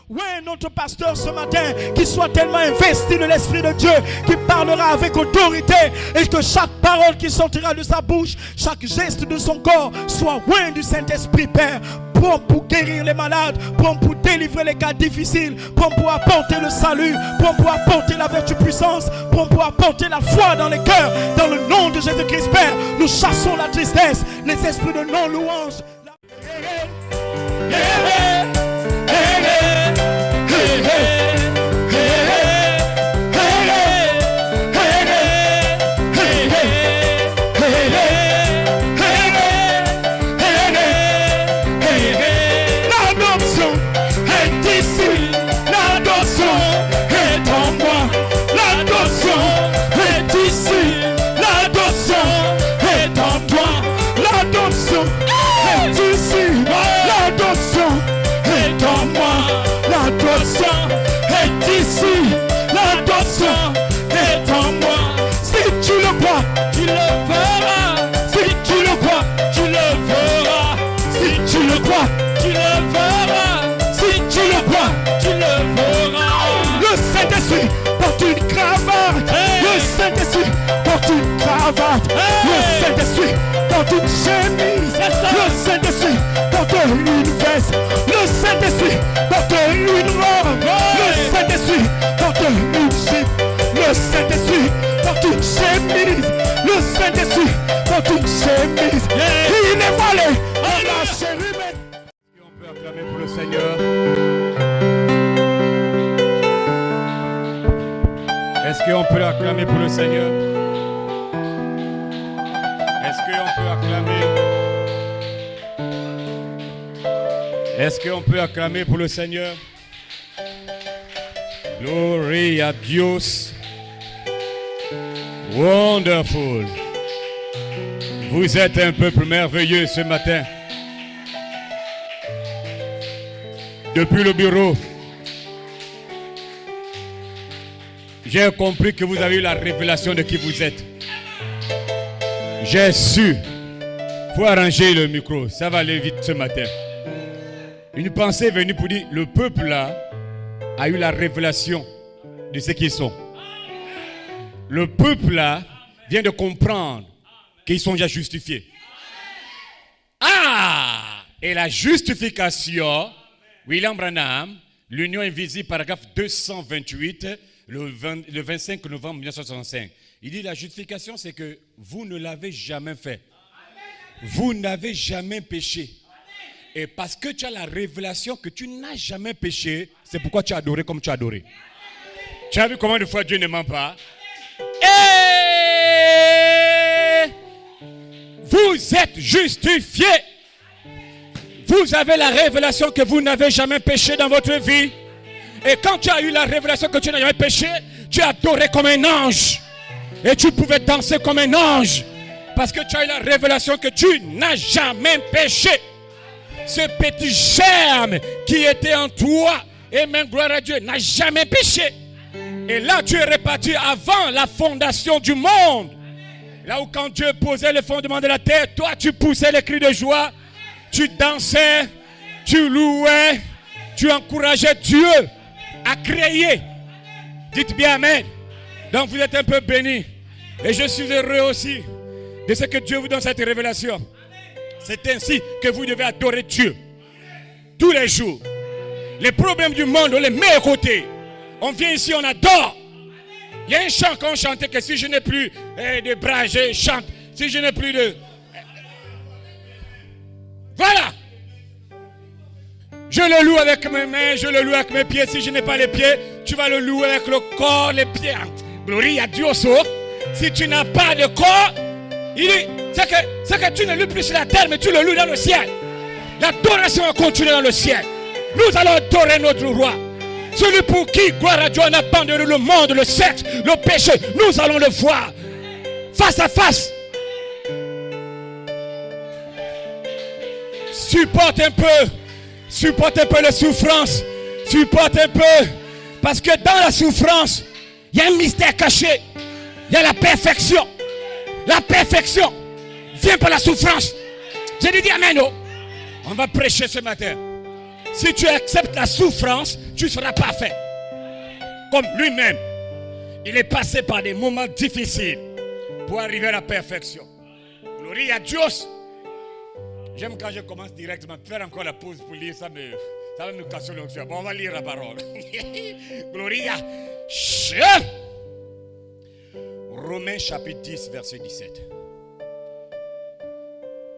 Ouais, notre pasteur ce matin, qui soit tellement investi de l'Esprit de Dieu, qui parlera avec autorité et que chaque parole qui sortira de sa bouche, chaque geste de son corps soit loin du Saint-Esprit, Père. Prompt pour guérir les malades, prompt pour délivrer les cas difficiles, prompt pour apporter le salut, prompt pour apporter la vertu puissance, prompt pour apporter la foi dans les cœurs. Dans le nom de Jésus-Christ, Père, nous chassons la tristesse, les esprits de non-louange. Porte une cravate, le Saint-Esprit porte une cravate, le Saint-Esprit porte une chemise, le Saint-Esprit porte une veste, le Saint-Esprit porte une robe, le Saint-Esprit porte une jupe, le Saint-Esprit porte une chemise, le Saint-Esprit porte une chemise. Il est voilé en la chérubine. On peut acclamer pour le Seigneur. Est-ce qu'on peut acclamer pour le Seigneur? Est-ce qu'on peut acclamer? Est-ce qu'on peut acclamer pour le Seigneur? Glory à Dieu. Wonderful. Vous êtes un peuple merveilleux ce matin. Depuis le bureau, j'ai compris que vous avez eu la révélation de qui vous êtes. J'ai su. Il faut arranger le micro. Ça va aller vite ce matin. Une pensée est venue pour dire, le peuple là a eu la révélation de ce qu'ils sont. Le peuple là vient de comprendre qu'ils sont déjà justifiés. Ah! Et la justification, William Branham, l'union invisible, paragraphe 228, le 25 novembre 1965. Il dit la justification, c'est que vous ne l'avez jamais fait. Vous n'avez jamais péché. Et parce que tu as la révélation que tu n'as jamais péché, c'est pourquoi tu as adoré comme tu as adoré. Tu as vu combien de fois Dieu ne ment pas? Et vous êtes justifiés. Vous avez la révélation que vous n'avez jamais péché dans votre vie. Et quand tu as eu la révélation que tu n'as jamais péché, tu as adoré comme un ange. Et tu pouvais danser comme un ange. Parce que tu as eu la révélation que tu n'as jamais péché. Ce petit germe qui était en toi, et même gloire à Dieu, n'a jamais péché. Et là tu es reparti avant la fondation du monde. Là où quand Dieu posait le fondement de la terre, toi tu poussais les cris de joie. Tu dansais, tu louais, tu encourageais Dieu à créer. Dites bien Amen. Donc vous êtes un peu bénis. Et je suis heureux aussi de ce que Dieu vous donne cette révélation. C'est ainsi que vous devez adorer Dieu. Tous les jours. Les problèmes du monde, on les met à côté. On vient ici, on adore. Il y a un chant qu'on chantait que si je n'ai plus de bras, je chante. Si je n'ai plus de... Voilà. Je le loue avec mes mains, je le loue avec mes pieds. Si je n'ai pas les pieds, tu vas le louer avec le corps, les pieds. Gloire à Dieu. Si tu n'as pas de corps, il dit, c'est que tu ne loues plus sur la terre, mais tu le loues dans le ciel. L'adoration va continuer dans le ciel. Nous allons adorer notre roi. Celui pour qui, gloire à Dieu, on a abandonné le monde, le sexe, le péché. Nous allons le voir face à face. Supporte un peu la souffrance. Supporte un peu. Parce que dans la souffrance, il y a un mystère caché. Il y a la perfection. La perfection vient par la souffrance. J'ai dit Amen. On va prêcher ce matin. Si tu acceptes la souffrance, tu seras parfait. Comme lui-même, il est passé par des moments difficiles pour arriver à la perfection. Gloire à Dieu. J'aime quand je commence directement. Faire encore la pause pour lire, ça va nous casser l'onction. Bon, on va lire la parole. Gloria. Romains chapitre 10, verset 17.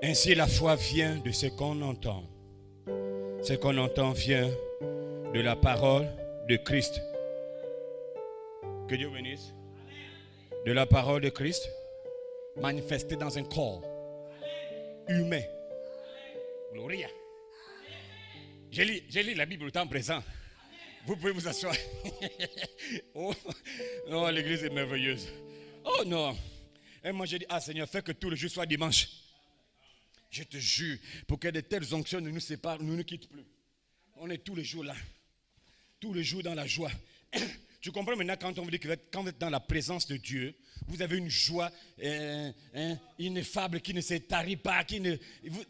Ainsi la foi vient de ce qu'on entend. Ce qu'on entend vient de la parole de Christ. Que Dieu bénisse. De la parole de Christ manifestée dans un corps humain. Gloria. J'ai lu la Bible au temps présent. Vous pouvez vous asseoir. Oh, non, l'église est merveilleuse. Oh non. Et moi j'ai dit, Seigneur, fais que tout le jour soit dimanche. Je te jure, pour que de telles onctions ne nous séparent, ne nous quittent plus. On est tous les jours là. Tous les jours dans la joie. Tu comprends maintenant quand on vous dit que quand vous êtes dans la présence de Dieu, vous avez une joie ineffable qui ne se tarit pas.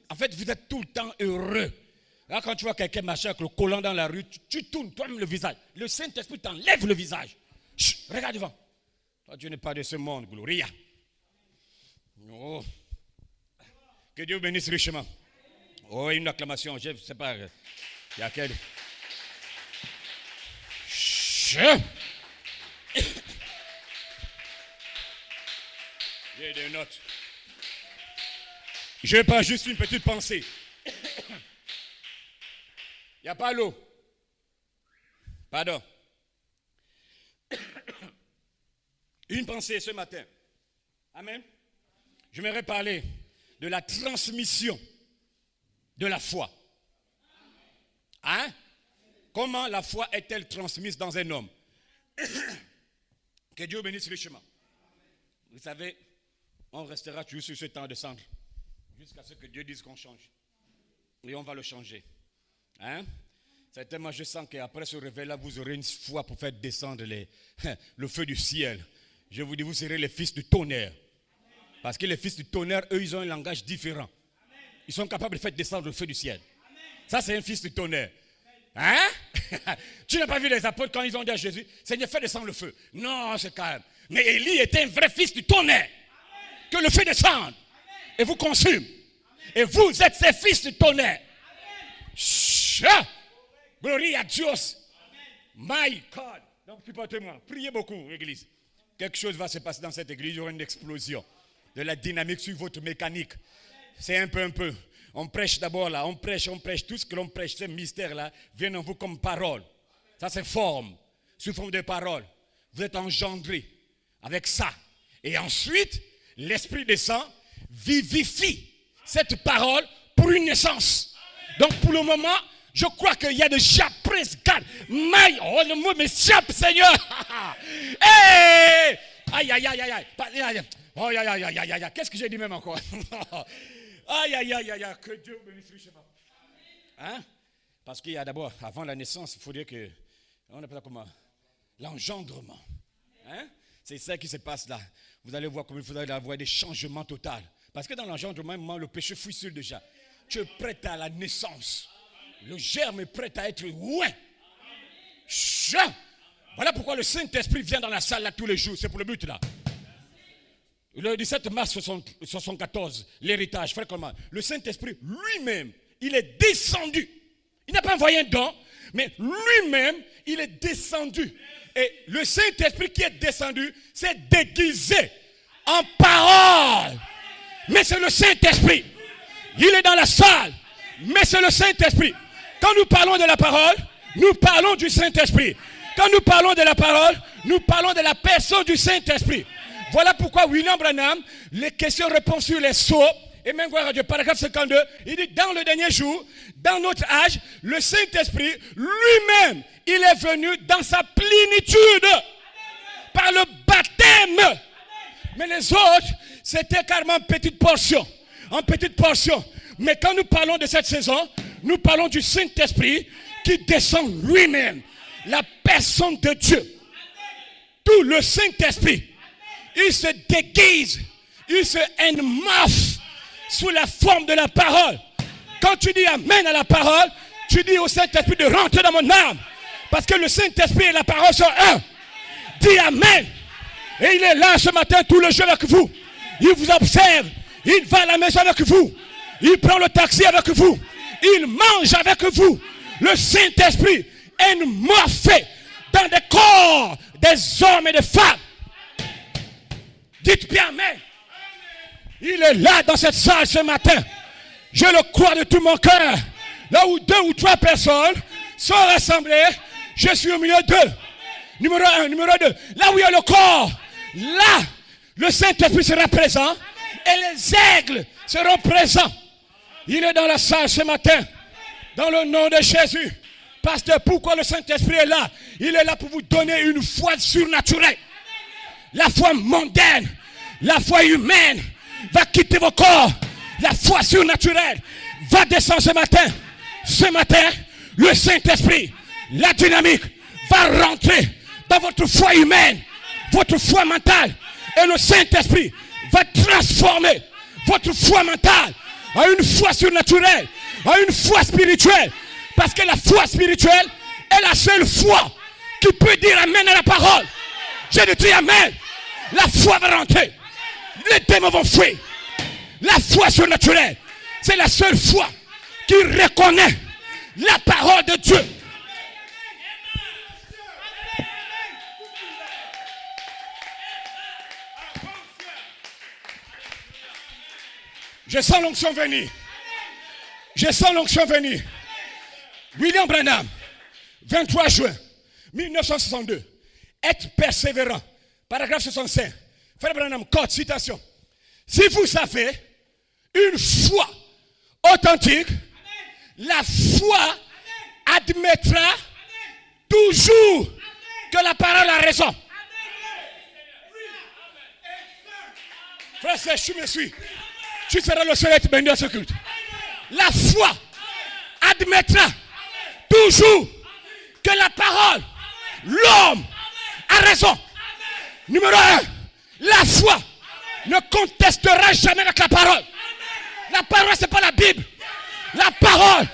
En fait, vous êtes tout le temps heureux. Là, quand tu vois quelqu'un marcher avec le collant dans la rue, tu tournes toi-même le visage. Le Saint-Esprit t'enlève le visage. Chut, regarde devant. Toi, Dieu n'est pas de ce monde. Gloria. Oh. Que Dieu bénisse richement. Oh, une acclamation. Je ne sais pas. Il y a quel... J'ai des notes. Je prends juste une petite pensée. Il n'y a pas l'eau. Pardon. Une pensée ce matin. Amen. Je m'aimerais parler de la transmission de la foi. Hein? Comment la foi est-elle transmise dans un homme? Que Dieu bénisse richement. Vous savez, on restera toujours sur ce temps de centre jusqu'à ce que Dieu dise qu'on change. Et on va le changer. Hein? Certainement, je sens qu'après ce réveil-là, vous aurez une foi pour faire descendre le feu du ciel. Je vous dis, vous serez les fils du tonnerre. Parce que les fils du tonnerre, eux, ils ont un langage différent. Ils sont capables de faire descendre le feu du ciel. Ça, c'est un fils du tonnerre. Hein? Tu n'as pas vu les apôtres quand ils ont dit à Jésus, Seigneur, fais descendre le feu. Non, c'est calme. Mais Élie était un vrai fils du tonnerre. Que le feu descende et vous consume. Et vous êtes ces fils du tonnerre. Gloire à Dieu. My God. Donc, supportez-moi. Priez beaucoup, église. Quelque chose va se passer dans cette église. Il y aura une explosion de la dynamique sur votre mécanique. C'est un peu. On prêche d'abord là, on prêche. Tout ce que l'on prêche, ce mystère-là, vient en vous comme parole. Ça, c'est forme, sous forme de parole. Vous êtes engendrés avec ça. Et ensuite, l'Esprit descend, vivifie cette parole pour une naissance. Donc, pour le moment, je crois qu'il y a déjà presque. Oh, le mot m'échappe, Seigneur. Hey! Aïe. Oh, aïe. Qu'est-ce que j'ai dit même encore? Aïe. Que Dieu bénisse richement. Hein? Parce qu'il y a d'abord, avant la naissance, il faudrait que, on appelle ça comment? L'engendrement. Hein? C'est ça qui se passe là. Vous allez voir comment il faudra avoir des changements totaux. Parce que dans l'engendrement, le péché fouille déjà. Tu es prêt à la naissance. Le germe est prêt à être loin. Voilà pourquoi le Saint-Esprit vient dans la salle là tous les jours. C'est pour le but là. Le 17 mars 1974, l'héritage, frère comment? Le Saint-Esprit lui-même, il est descendu. Il n'a pas envoyé un don, mais lui-même, il est descendu. Et le Saint-Esprit qui est descendu, s'est déguisé en parole. Mais c'est le Saint-Esprit. Il est dans la salle, mais c'est le Saint-Esprit. Quand nous parlons de la parole, nous parlons du Saint-Esprit. Quand nous parlons de la parole, nous parlons de la personne du Saint-Esprit. Voilà pourquoi William Branham, les questions-réponses sur les sceaux, et même Radio paragraphe 52, il dit dans le dernier jour, dans notre âge, le Saint-Esprit lui-même, il est venu dans sa plénitude par le baptême. Mais les autres, c'était carrément en petite portion. Mais quand nous parlons de cette saison, nous parlons du Saint-Esprit qui descend lui-même, la personne de Dieu. Tout le Saint-Esprit, il se déguise, il se enmaffe sous la forme de la parole. Quand tu dis Amen à la parole, tu dis au Saint-Esprit de rentrer dans mon âme. Parce que le Saint-Esprit et la parole sont un. Dis Amen. Et il est là ce matin tout le jour avec vous. Il vous observe. Il va à la maison avec vous. Il prend le taxi avec vous. Il mange avec vous. Le Saint-Esprit est morphé dans des corps des hommes et des femmes. Dites bien Amen. Il est là dans cette salle ce matin. Je le crois de tout mon cœur. Là où 2 ou 3 personnes sont rassemblées, je suis au milieu d'eux. Numéro 1, numéro 2. Là où il y a le corps, là, le Saint-Esprit sera présent et les aigles seront présents. Il est dans la salle ce matin. Dans le nom de Jésus. Pasteur, pourquoi le Saint-Esprit est là? Il est là pour vous donner une foi surnaturelle. La foi mondaine, la foi humaine va quitter vos corps. La foi surnaturelle va descendre ce matin. Ce matin, le Saint-Esprit, la dynamique, va rentrer dans votre foi humaine, votre foi mentale. Et le Saint-Esprit va transformer votre foi mentale en une foi surnaturelle, en une foi spirituelle. Parce que la foi spirituelle est la seule foi qui peut dire Amen à la parole. Je dis Amen. La foi va rentrer. Les démons vont fuir. La foi surnaturelle, c'est la seule foi qui reconnaît la parole de Dieu. Je sens l'onction venir. Je sens l'onction venir. William Branham, 23 juin 1962. Être persévérant. Paragraphe 65. Frère Branham, code, citation. Si vous avez une foi authentique, la foi admettra toujours que la parole a raison. Frère, tu me suis. Tu seras le seul être béni dans ce culte. La foi admettra toujours que la parole, l'homme, a raison. Numéro 1, la foi ne contestera jamais avec la parole. La parole, ce n'est pas la Bible. La parole,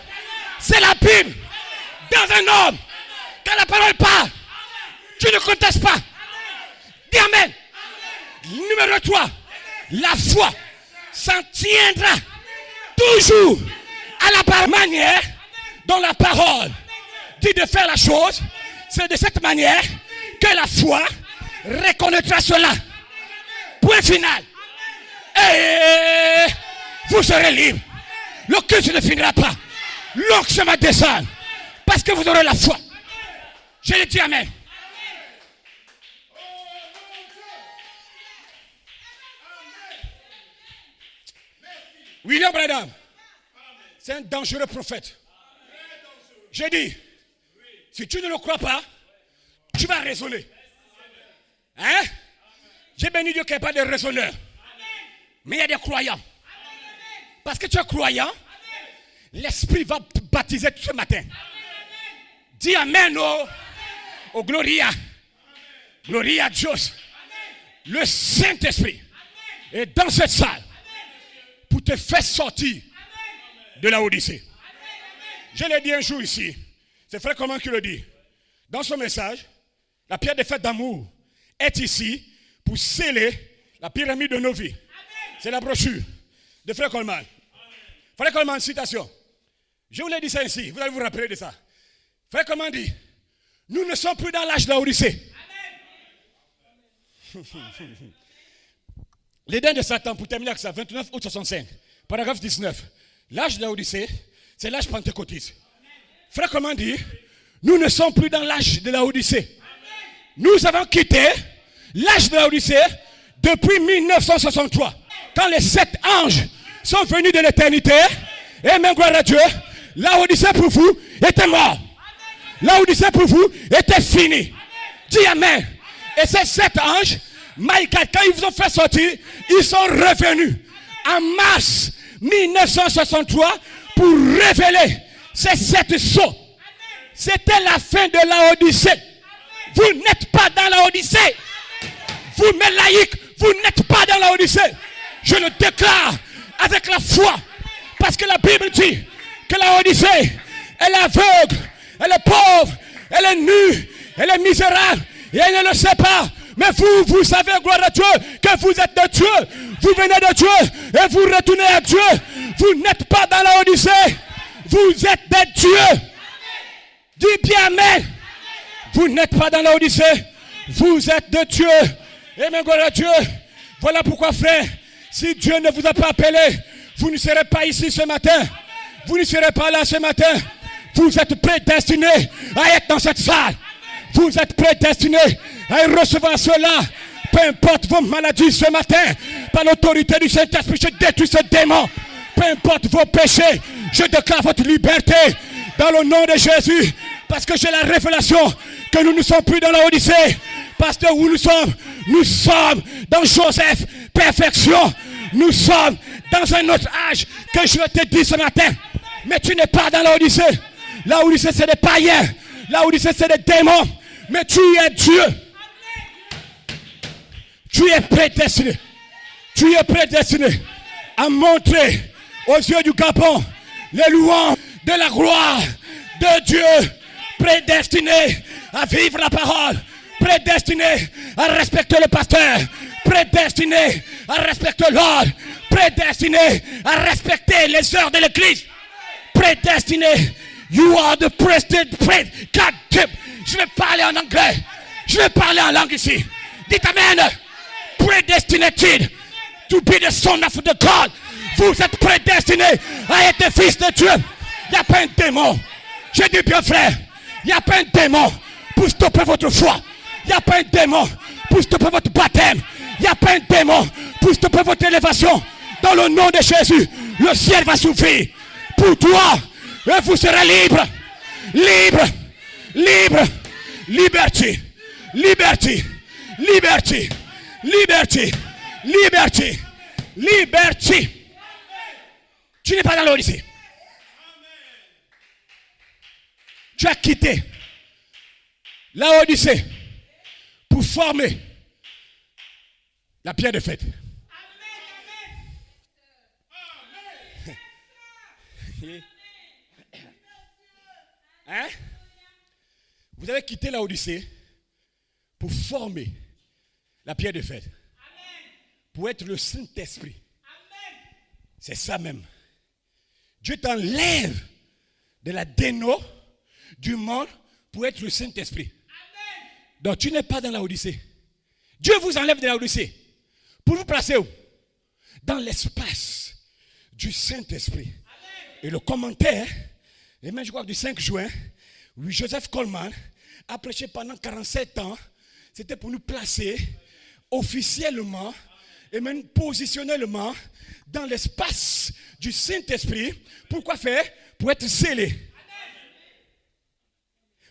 c'est la Bible. Dans un homme, quand la parole parle, tu ne contestes pas. Dis Amen. Numéro 3, la foi s'en tiendra toujours à la manière dont la parole dit de faire la chose. C'est de cette manière que la foi reconnaîtra cela. Point final. Et vous serez libre. Le culte ne finira pas. L'onction va descendre. Parce que vous aurez la foi. Je le dis Amen. William Branham, c'est un dangereux prophète. J'ai dit, si tu ne le crois pas, tu vas raisonner. Hein? J'ai béni Dieu qu'il n'y a pas de raisonneurs. Mais il y a des croyants. Parce que tu es croyant, l'Esprit va baptiser ce matin. Dis Amen au Gloria. Gloria a Dieu. Le Saint-Esprit est dans cette salle pour te faire sortir de la Odyssée. Je l'ai dit un jour ici. C'est Frère Coman qui le dit. Dans son message, la pierre des fêtes d'amour est ici pour sceller la pyramide de nos vies. C'est la brochure de Frère Coleman. Frère Coleman, citation. Je vous l'ai dit ça ici, vous allez vous rappeler de ça. Frère Coleman dit, nous ne sommes plus dans l'âge de la Odyssée. Les dents de Satan, pour terminer avec ça, 29 août 65, paragraphe 19. L'âge de la Odyssée, c'est l'âge pentecôtiste. Frère Coleman dit, nous ne sommes plus dans l'âge de la Odyssée. Nous avons quitté l'âge de la Odyssée depuis 1963. Quand les 7 anges sont venus de l'éternité, et même gloire à Dieu, la Odyssée pour vous était mort. La Odyssée pour vous était finie. Dis Amen. Et ces 7 anges, Michael, quand ils vous ont fait sortir, ils sont revenus en mars 1963 pour révéler ces 7 sceaux. C'était la fin de la Odyssée. Vous n'êtes pas dans la Odyssée. Vous, mes laïcs, vous n'êtes pas dans la Odyssée. Je le déclare avec la foi. Parce que la Bible dit que la Odyssée, elle est aveugle, elle est pauvre, Elle est nue, elle est misérable et elle ne le sait pas. Mais vous savez, gloire à Dieu, que vous êtes de Dieu. Vous venez de Dieu et vous retournez à Dieu. Vous n'êtes pas dans la Odyssée. Vous êtes de Dieu. Dis bien amen. Vous n'êtes pas dans la Odyssée. Vous êtes de Dieu. Amen, gloire à Dieu. Voilà pourquoi, frère, si Dieu ne vous a pas appelé, vous ne serez pas ici ce matin. Vous ne serez pas là ce matin. Vous êtes prédestinés à être dans cette salle. Vous êtes prédestinés à recevoir cela. Peu importe vos maladies ce matin, par l'autorité du Saint-Esprit, je détruis ce démon. Peu importe vos péchés, je déclare votre liberté dans le nom de Jésus. Parce que j'ai la révélation que nous ne sommes plus dans la Odyssée. Parce que où nous sommes dans Joseph, perfection. Nous sommes dans un autre âge que je te dis ce matin. Mais tu n'es pas dans la Odyssée. La Odyssée, c'est des païens. La Odyssée, c'est des démons. Mais tu es Dieu. Tu es prédestiné. Tu es prédestiné à montrer aux yeux du Gabon les louanges de la gloire de Dieu. Prédestiné à vivre la parole. Prédestiné à respecter le pasteur. Prédestiné à respecter l'ordre. Prédestiné à respecter les heures de l'église. Prédestiné. You are the predestined. God damn. Je vais parler en anglais. Je vais parler en langue ici. Dites amen. Predestinated to be the son of the God. Vous êtes prédestinés à être fils de Dieu. Il n'y a pas un démon. Je dis bien frère. Il n'y a pas un démon pour stopper votre foi. Il n'y a pas un démon pour stopper votre baptême. Il n'y a pas un démon pour stopper votre élévation. Dans le nom de Jésus, le ciel va s'ouvrir pour toi. Et vous serez libre. Libre. Libre. Liberté. Liberté. Liberté. Liberté. Liberté. Liberté. Tu n'es pas dans l'Odyssée. Tu as quitté la Odyssée pour former la pierre de fête. Hein? Vous avez quitté la Odyssée pour former la pierre de fête. Pour être le Saint-Esprit. C'est ça même. Dieu t'enlève de la déno du monde pour être le Saint-Esprit. Donc tu n'es pas dans la Odyssée. Dieu vous enlève de la Odyssée pour vous placer où? Dans l'espace du Saint-Esprit. Et le commentaire, et même je crois que du 5 juin, Joseph Coleman a prêché pendant 47 ans. C'était pour nous placer officiellement et même positionnellement dans l'espace du Saint-Esprit. Pourquoi faire? Pour être scellé.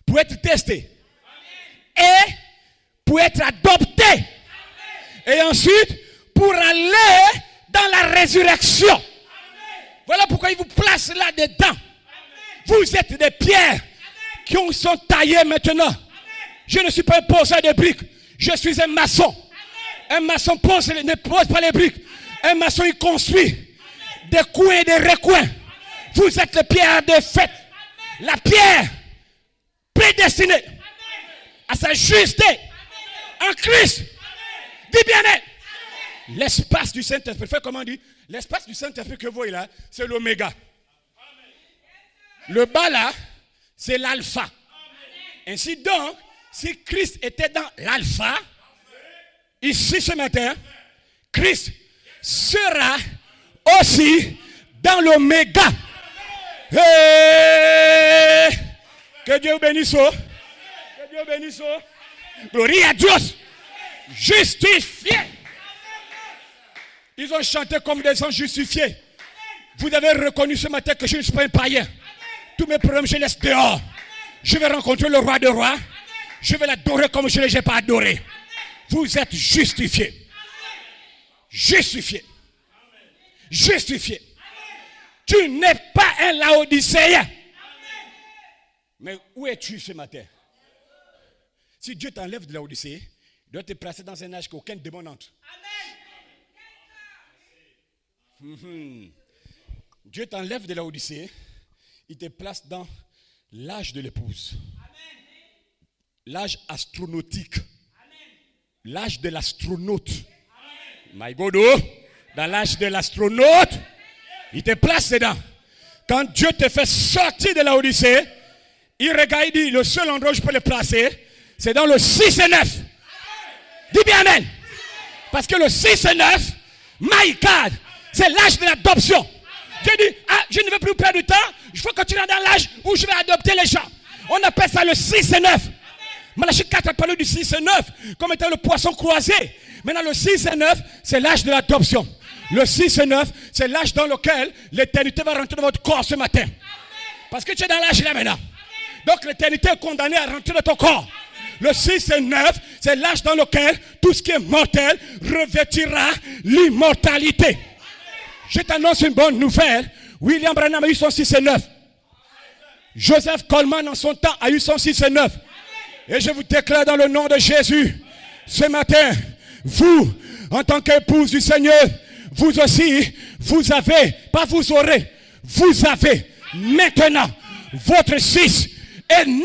Pour être testé. Et pour être adopté. Et ensuite, pour aller dans la résurrection. Voilà pourquoi il vous place là-dedans. Vous êtes des pierres qui sont taillées maintenant. Je ne suis pas un poseur de briques. Je suis un maçon. Un maçon ne pose pas les briques. Un maçon, il construit des coins et des recoins. Vous êtes les pierres de fête. La pierre prédestinée à s'ajuster en Christ. Dis bien, l'espace du Saint-Esprit. Fais comment on dit? L'espace du Saint-Esprit que vous voyez là, c'est l'oméga. Le bas là, c'est l'alpha. Ainsi donc, si Christ était dans l'alpha, ici ce matin, Christ sera aussi dans l'oméga. Hey! Que Dieu bénisse. Que Dieu bénisse. Gloria à Dieu. Justifié. Ils ont chanté comme des gens justifiés. Vous avez reconnu ce matin que je ne suis pas un païen. Tous mes problèmes, je laisse dehors. Je vais rencontrer le roi des rois. Je vais l'adorer comme je ne l'ai pas adoré. Vous êtes justifiés. Justifiés. Justifiés. Tu n'es pas un Laodicéen. Mais où es-tu ce matin? Si Dieu t'enlève de la Odyssée, il doit te placer dans un âge qu'aucun démon n'entre. Dieu t'enlève de la Odyssée, il te place dans l'âge de l'épouse. l'âge astronautique. L'âge de l'astronaute. My God, dans l'âge de l'astronaute, il te place dedans. Quand Dieu te fait sortir de la Odyssée, il regarde, il dit, le seul endroit où je peux le placer, c'est dans le 6 et 9. Dis bien amen. Parce que le 6 et 9, my God, c'est l'âge de l'adoption. Dieu dit, je ne veux plus perdre du temps, il faut continuer dans l'âge où je vais adopter les gens. On appelle ça le 6 et 9. Malachie 4 a parlé du 6 et 9 comme étant le poisson croisé. Maintenant, le 6 et 9, c'est l'âge de l'adoption. Le 6 et 9, c'est l'âge dans lequel l'éternité va rentrer dans votre corps ce matin. Parce que tu es dans l'âge là maintenant. Donc, l'éternité est condamnée à rentrer dans ton corps. Le 6 et 9, c'est l'âge dans lequel tout ce qui est mortel revêtira l'immortalité. Je t'annonce une bonne nouvelle. William Branham a eu son 6 et 9. Joseph Coleman en son temps a eu son 6 et 9. Et je vous déclare dans le nom de Jésus, ce matin, vous, en tant qu'épouse du Seigneur, vous aussi, vous avez, pas vous aurez, vous avez maintenant votre 6 et 9.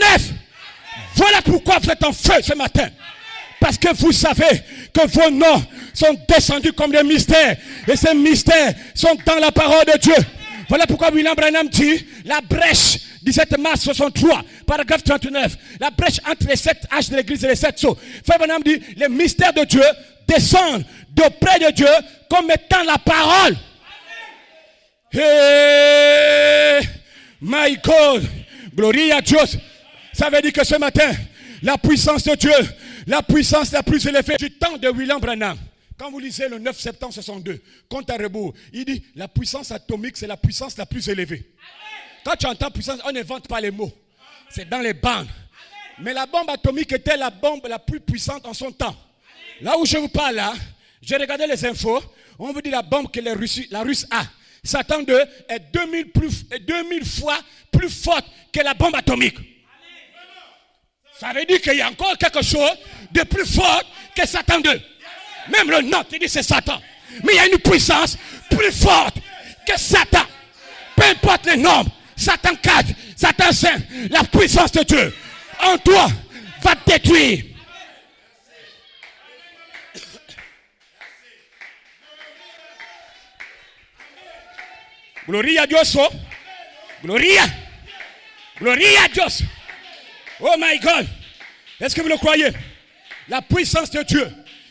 Voilà pourquoi vous êtes en feu ce matin. Parce que vous savez que vos noms sont descendus comme des mystères. Et ces mystères sont dans la parole de Dieu. Voilà pourquoi William Branham dit, la brèche, 17 mars 63, paragraphe 39, la brèche entre les 7 âges de l'église et les 7 sceaux. Frère Branham dit, les mystères de Dieu descendent d'auprès de Dieu comme étant la parole. Hey, my God, gloire à Dieu. Ça veut dire que ce matin, la puissance de Dieu, la puissance la plus élevée du temps de William Branham. Quand vous lisez le 9 septembre 62, compte à rebours, il dit la puissance atomique, c'est la puissance la plus élevée. Quand tu entends puissance, on n'invente pas les mots. C'est dans les bandes. Mais la bombe atomique était la bombe la plus puissante en son temps. Là où je vous parle là, j'ai regardé les infos, on vous dit la bombe que la Russe a. Satan 2 est 2000 fois plus forte que la bombe atomique. Ça veut dire qu'il y a encore quelque chose de plus fort que Satan 2. Même le nom, tu dis c'est Satan. Mais il y a une puissance plus forte que Satan. Peu importe les nombres, Satan 4, Satan 5, la puissance de Dieu en toi va te détruire. Gloria a Dios. Gloria. Gloria a Dios. Oh my God. Est-ce que vous le croyez? La puissance de Dieu,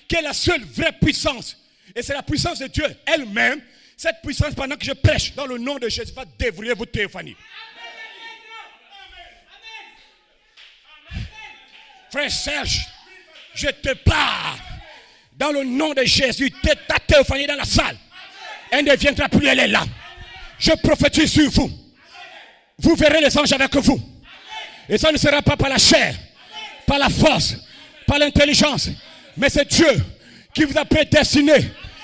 qui est la seule vraie puissance. Et c'est la puissance de Dieu elle-même. Cette puissance, pendant que je prêche dans le nom de Jésus, va dévoiler votre théophanie. Frère Serge, je te parle dans le nom de Jésus. Ta théophanie dans la salle. Elle ne viendra plus, elle est là. Je prophétise sur vous. Vous verrez les anges avec vous. Et ça ne sera pas par la chair, par la force, par l'intelligence. Mais c'est Dieu qui vous a prédestiné.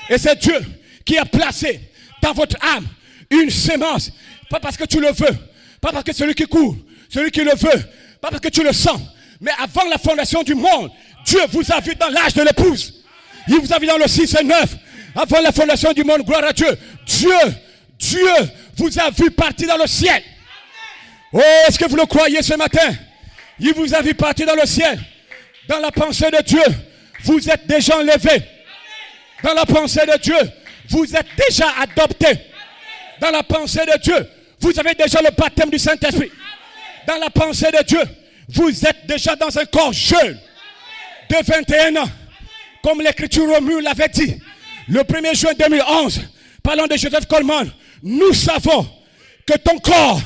Et c'est Dieu qui a placé dans votre âme une sémence. Pas parce que tu le veux. Pas parce que celui qui court, celui qui le veut. Pas parce que tu le sens. Mais avant la fondation du monde, Dieu vous a vu dans l'âge de l'épouse. Il vous a vu dans le 6 et 9. Avant la fondation du monde, gloire à Dieu. Dieu vous a vu partir dans le ciel. Oh, est-ce que vous le croyez ce matin? Il vous a vu partir dans le ciel. Dans la pensée de Dieu, vous êtes déjà enlevés. Dans la pensée de Dieu, vous êtes déjà adoptés. Dans la pensée de Dieu, vous avez déjà le baptême du Saint-Esprit. Dans la pensée de Dieu, vous êtes déjà dans un corps jeune de 21 ans. Comme l'écriture Romaine l'avait dit, le 1er juin 2011, parlant de Joseph Coleman, nous savons que ton corps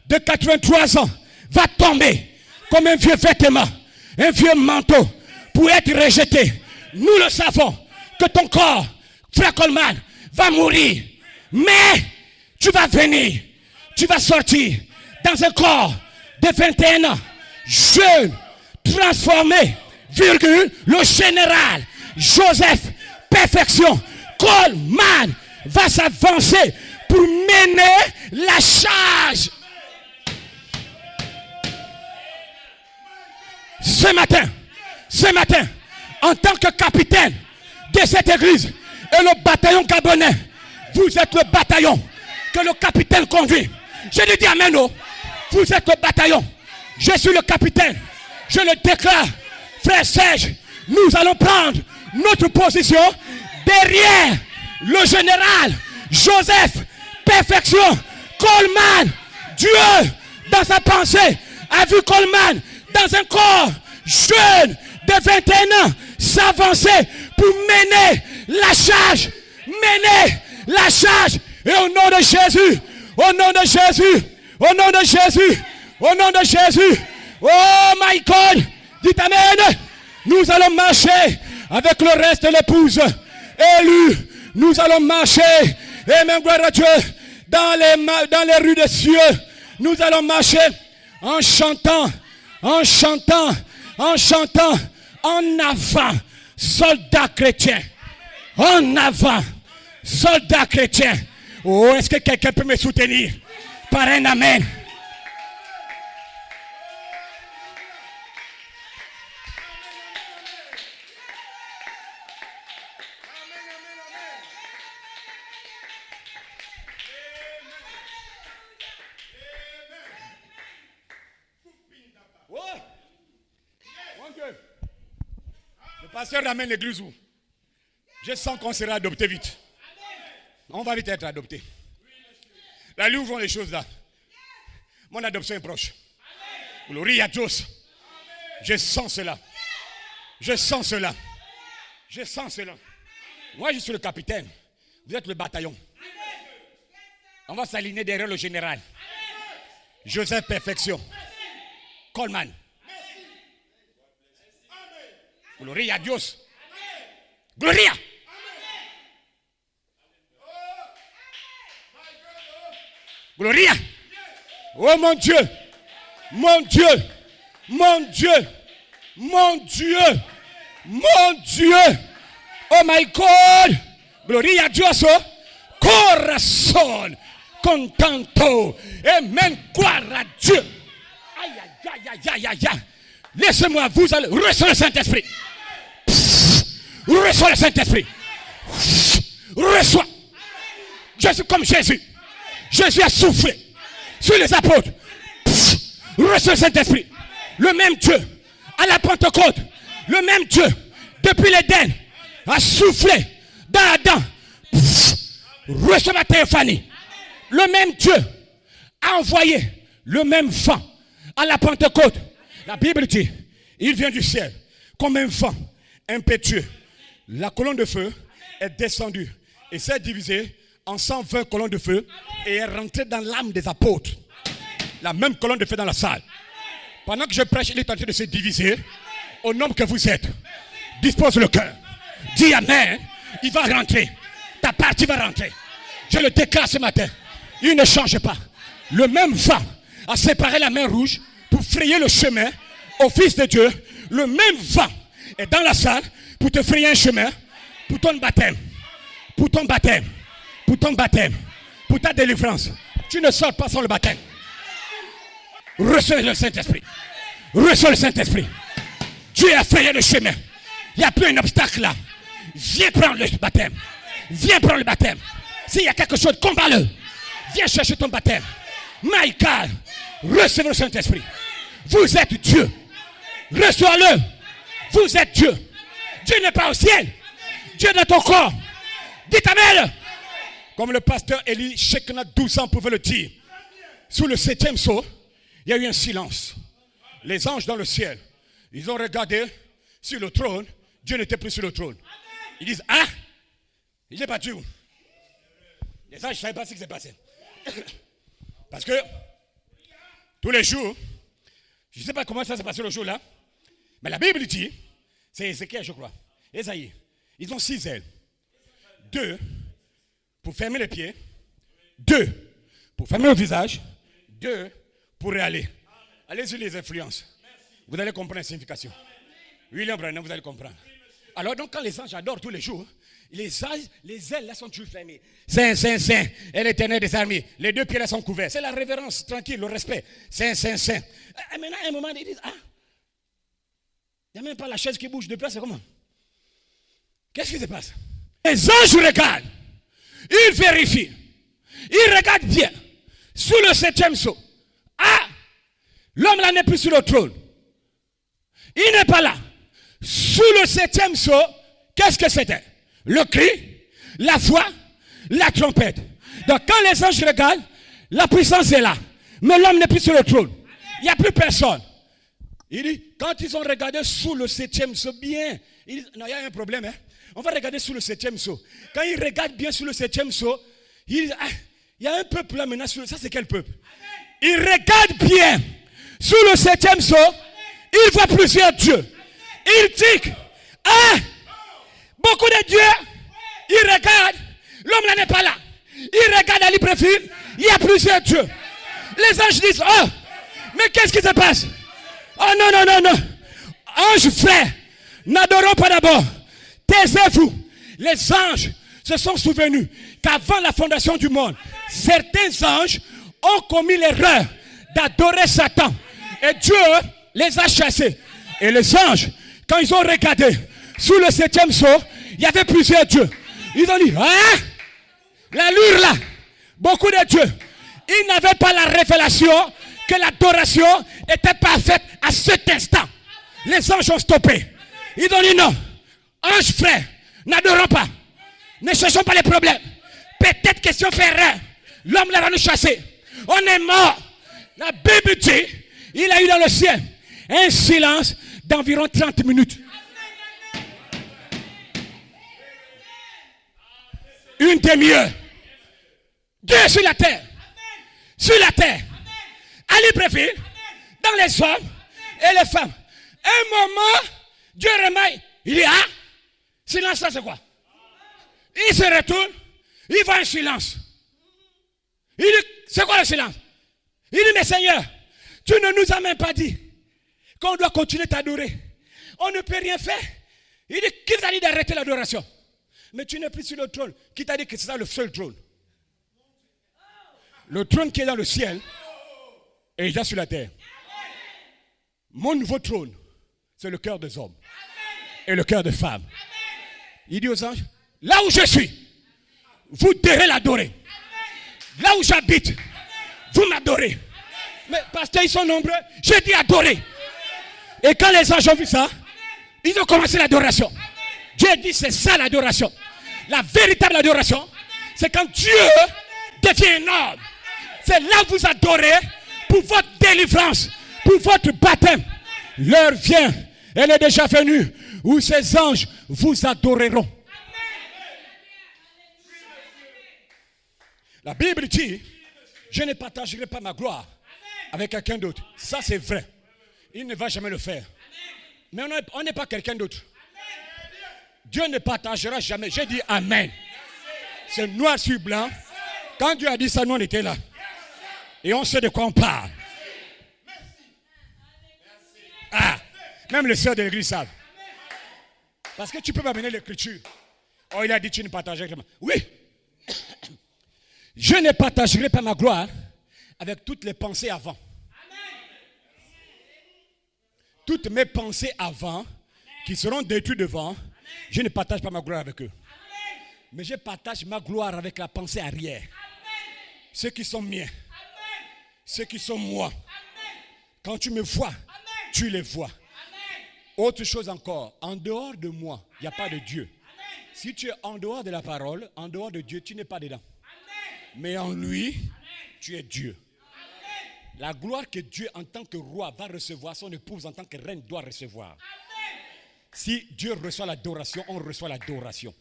de 83 ans va tomber comme un vieux vêtement, un vieux manteau pour être rejeté. Nous le savons que ton corps, frère Coleman, va mourir. Mais tu vas venir, tu vas sortir dans un corps de 21 ans, jeune, transformé, virgule, le général Joseph, perfection, Coleman va s'avancer pour mener la charge. Ce matin, en tant que capitaine de cette église et le bataillon gabonais, vous êtes le bataillon que le capitaine conduit. Je lui dis amen. Vous êtes le bataillon. Je suis le capitaine Je le déclare. Frère Serge, nous allons prendre notre position derrière le général Joseph. Perfection. Coleman, Dieu, dans sa pensée, a vu Coleman dans un corps jeune de 21 ans s'avancer pour mener la charge. Mener la charge. Et au nom de Jésus, au nom de Jésus, au nom de Jésus, au nom de Jésus, oh my God, dites Amen. Nous allons marcher avec le reste de l'épouse élue. Nous allons marcher, amen, gloire à Dieu, dans les rues des cieux. Nous allons marcher en chantant, en chantant, en chantant, en avant, soldats chrétiens. En avant, soldats chrétiens. Oh, est-ce que quelqu'un peut me soutenir par un amen? Le pasteur ramène l'église où? Je sens qu'on sera adopté vite. On va vite être adopté. Là, lui, ouvrons les choses là. Mon adoption est proche. Gloria à Dieu. Je sens cela. Je sens cela. Je sens cela. Moi, je suis le capitaine. Vous êtes le bataillon. On va s'aligner derrière le général. Joseph Perfection. Coleman. Gloria à Dieu. Gloria. Gloria. Oh mon Dieu. Mon Dieu. Mon Dieu. Mon Dieu. Mon Dieu. Oh my God. Gloria a Dios. Corazón contento. Amen. Gloire à Dieu. Aïe, aïe, aïe, aïe, aïe, aïe. Laissez-moi vous aller. Reçois le Saint-Esprit. Reçois le Saint-Esprit. Reçois. Je suis comme Jésus. Jésus a soufflé sur les apôtres. Reçois le Saint-Esprit. Le même Dieu à la Pentecôte. Le même Dieu depuis l'Éden a soufflé dans Adam. Reçois ma Théophanie. Le même Dieu a envoyé le même vent à la Pentecôte. La Bible dit, il vient du ciel comme un vent impétueux. La colonne de feu est descendue et s'est divisée en 120 colonnes de feu et est rentrée dans l'âme des apôtres. La même colonne de feu dans la salle. Pendant que je prêche, il est en train de se diviser au nombre que vous êtes. Dispose le cœur. Dis Amen. Il va rentrer. Ta partie va rentrer. Je le déclare ce matin. Il ne change pas. Le même vent a séparé la mer rouge pour frayer le chemin au Fils de Dieu. Le même vent est dans la salle pour te frayer un chemin pour ton baptême. Pour ton baptême. Pour ton baptême. Pour ta délivrance. Tu ne sors pas sans le baptême. Reçois le Saint-Esprit. Reçois le Saint-Esprit. Dieu a frayé le chemin. Il n'y a plus un obstacle là. Viens prendre le baptême. Viens prendre le baptême. S'il y a quelque chose, combat-le. Viens chercher ton baptême. My God. Recevez le Saint-Esprit. Vous êtes Dieu. Reçois-le. Vous êtes Dieu. Dieu n'est pas au ciel. Dieu est dans ton corps. Dites Amen. Comme le pasteur Élie, Shekinah 12 ans pouvait le dire. Sous le 7e sceau, il y a eu un silence. Les anges dans le ciel, ils ont regardé sur le trône. Dieu n'était plus sur le trône. Ils disent, ah, il n'est pas Dieu. Les anges ne savaient pas ce qui s'est passé. Parce que tous les jours, je ne sais pas comment ça s'est passé le jour-là, mais la Bible dit, c'est Ézéchiel, je crois, Ésaïe, ils ont 6 ailes. 2 pour fermer les pieds, 2 pour fermer le visage, 2 pour aller. Allez sur les influences. Vous allez comprendre la signification. William Branham, vous allez comprendre. Alors donc quand les anges adorent tous les jours, les ailes là sont toujours fermées. Saint, Saint, Saint, et l'Éternel des armées. Les 2 pieds là sont couverts. C'est la révérence, tranquille, le respect. Saint, Saint, Saint. Et maintenant, à un moment, ils disent, ah, il n'y a même pas la chaise qui bouge de place, c'est comment? Qu'est-ce qui se passe? Les anges regardent. Ils vérifient. Ils regardent bien. Sous le 7e sceau. Ah! L'homme là n'est plus sur le trône. Il n'est pas là. Sous le 7e sceau, qu'est-ce que c'était? Le cri, la voix, la trompette. Donc quand les anges regardent, la puissance est là. Mais l'homme n'est plus sur le trône. Il n'y a plus personne. Il dit, quand ils ont regardé sous le 7e sceau, bien, il y a un problème. Hein? On va regarder sous le 7e sceau. Quand ils regardent bien sous le 7e sceau, il y a un peuple là maintenant. Ça, c'est quel peuple? Ils regardent bien sous le 7e sceau. Il voit plusieurs dieux. Il dit, beaucoup de dieux. Il regarde, l'homme là n'est pas là. Il regarde à l'hyperfile, il y a plusieurs dieux. Les anges disent, oh, mais qu'est-ce qui se passe? Oh non. Anges frères, n'adorons pas d'abord. Taisez-vous. Les anges se sont souvenus qu'avant la fondation du monde, certains anges ont commis l'erreur d'adorer Satan. Et Dieu les a chassés. Et les anges, quand ils ont regardé sous le 7e sceau, il y avait plusieurs dieux. Ils ont dit, l'allure là, beaucoup de dieux. Ils n'avaient pas la révélation que l'adoration était parfaite à cet instant. Les anges ont stoppé. Ils ont dit non. Anges frères, n'adorons pas. Ne cherchons pas les problèmes. Peut-être question fait erreur. L'homme là va nous chasser. On est mort. La Bible dit, il a eu dans le ciel un silence d'environ 30 minutes. Une demi-heure. Dieu est sur la terre. Sur la terre. À l'hyperfile, dans les hommes et les femmes. Un moment, Dieu remet. Il dit, silence, ça c'est quoi? Il se retourne, il voit un silence. Il dit, c'est quoi le silence? Il dit, mais Seigneur, tu ne nous as même pas dit qu'on doit continuer t'adorer. On ne peut rien faire. Il dit, qui t'a dit d'arrêter l'adoration? Mais tu n'es plus sur le trône. Qui t'a dit que c'est ça le seul trône? Le trône qui est dans le ciel est déjà sur la terre. Mon nouveau trône, c'est le cœur des hommes et le cœur des femmes. Il dit aux anges, là où je suis, vous devez l'adorer. Là où j'habite, vous m'adorez. Mais parce qu'ils sont nombreux, j'ai dit adorer. Et quand les anges ont vu ça, ils ont commencé l'adoration. Dieu dit c'est ça l'adoration. La véritable adoration, c'est quand Dieu devient un homme. C'est là que vous adorez pour votre délivrance, pour votre baptême. L'heure vient, elle est déjà venue, où ces anges vous adoreront. La Bible dit, je ne partagerai pas ma gloire avec quelqu'un d'autre. Ça c'est vrai. Il ne va jamais le faire. Mais on n'est pas quelqu'un d'autre. Dieu ne partagera jamais. J'ai dit Amen. C'est noir sur blanc. Quand Dieu a dit ça, nous on était là. Et on sait de quoi on parle. Même les sœurs de l'église savent. Parce que tu peux m'amener l'écriture. Oh, il a dit tu ne partageras pas. Oui. Je ne partagerai pas ma gloire avec toutes les pensées avant. Toutes mes pensées avant, qui seront détruites devant, je ne partage pas ma gloire avec eux. Mais je partage ma gloire avec la pensée arrière. Ceux qui sont miens. Ceux qui sont moi. Quand tu me vois, tu les vois. Autre chose encore, en dehors de moi, il n'y a pas de Dieu. Si tu es en dehors de la parole, en dehors de Dieu, tu n'es pas dedans. Mais en lui, tu es Dieu. La gloire que Dieu en tant que roi va recevoir, son épouse en tant que reine doit recevoir. Si Dieu reçoit l'adoration, on reçoit l'adoration.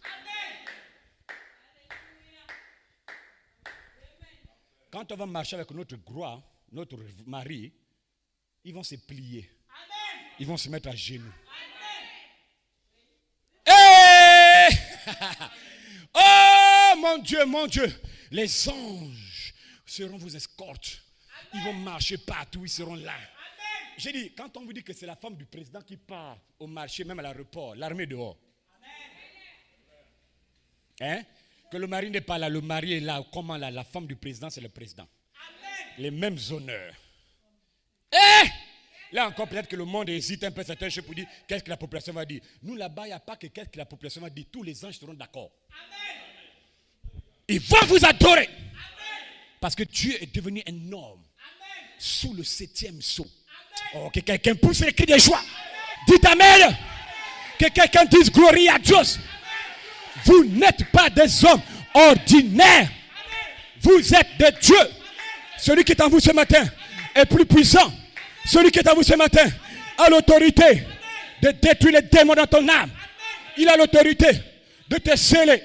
Quand on va marcher avec notre gloire, notre mari, ils vont se plier. Ils vont se mettre à genoux. Hey! Oh mon Dieu, les anges seront vos escortes. Ils vont marcher partout, ils seront là. J'ai dit, quand on vous dit que c'est la femme du président qui part au marché, même à l'aéroport, l'armée dehors. Hein? Que le mari n'est pas là, le mari est là. Comment là? La femme du président, c'est le président. Les mêmes honneurs. Là encore, peut-être que le monde hésite un peu certaines choses pour dire qu'est-ce que la population va dire. Nous là-bas, il n'y a pas que qu'est-ce que la population va dire. Tous les anges seront d'accord. Ils vont vous adorer. Parce que Dieu est devenu un homme sous le 7e sceau. Oh, que quelqu'un pousse les cris de joie. Dites Amen. Que quelqu'un dise gloire à Dieu. Vous n'êtes pas des hommes ordinaires. Vous êtes de Dieu. Celui qui est en vous ce matin est plus puissant. Celui qui est en vous ce matin a l'autorité de détruire les démons dans ton âme. Il a l'autorité de te sceller,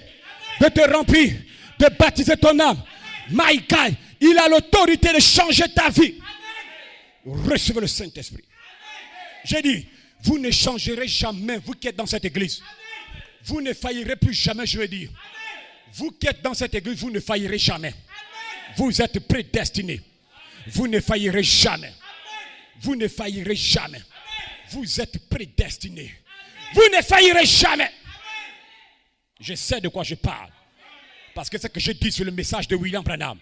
de te remplir, de baptiser ton âme. My God, il a l'autorité de changer ta vie. Recevez le Saint-Esprit. J'ai dit, vous ne changerez jamais, vous qui êtes dans cette église. Vous ne faillirez plus jamais, je veux dire. Vous qui êtes dans cette église, vous ne faillirez jamais. Vous êtes prédestinés. Vous ne faillirez jamais. Vous ne faillirez jamais. Vous êtes prédestinés. Vous ne faillirez jamais. Je sais de quoi je parle. Parce que c'est ce que je dis sur le message de William Branham.